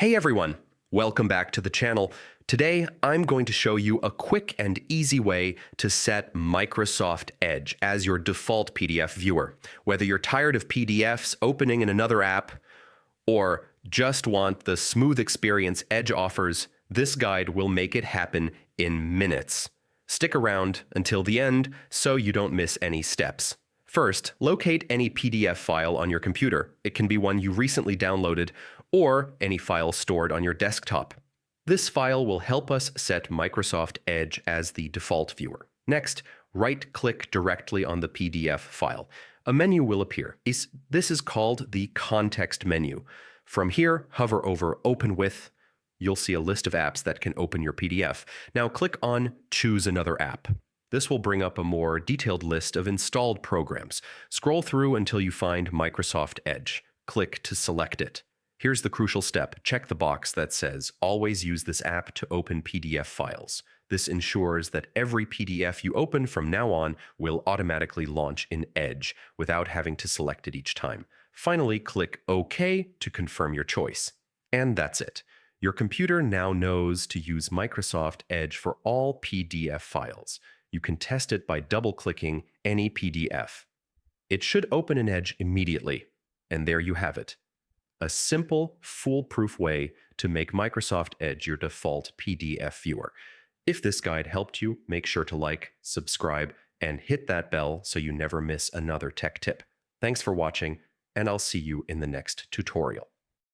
Hey everyone, welcome back to the channel. Today, I'm going to show you a quick and easy way to set Microsoft Edge as your default PDF viewer. Whether you're tired of PDFs opening in another app or just want the smooth experience Edge offers, this guide will make it happen in minutes. Stick around until the end so you don't miss any steps. First, locate any PDF file on your computer. It can be one you recently downloaded or any file stored on your desktop. This file will help us set Microsoft Edge as the default viewer. Next, right-click directly on the PDF file. A menu will appear. This is called the context menu. From here, hover over Open With. You'll see a list of apps that can open your PDF. Now click on Choose Another App. This will bring up a more detailed list of installed programs. Scroll through until you find Microsoft Edge. Click to select it. Here's the crucial step. Check the box that says, "Always use this app to open PDF files." This ensures that every PDF you open from now on will automatically launch in Edge without having to select it each time. Finally, click OK to confirm your choice. And that's it. Your computer now knows to use Microsoft Edge for all PDF files. You can test it by double-clicking any PDF. It should open in Edge immediately. And there you have it. A simple, foolproof way to make Microsoft Edge your default PDF viewer. If this guide helped you, make sure to like, subscribe, and hit that bell so you never miss another tech tip. Thanks for watching, and I'll see you in the next tutorial.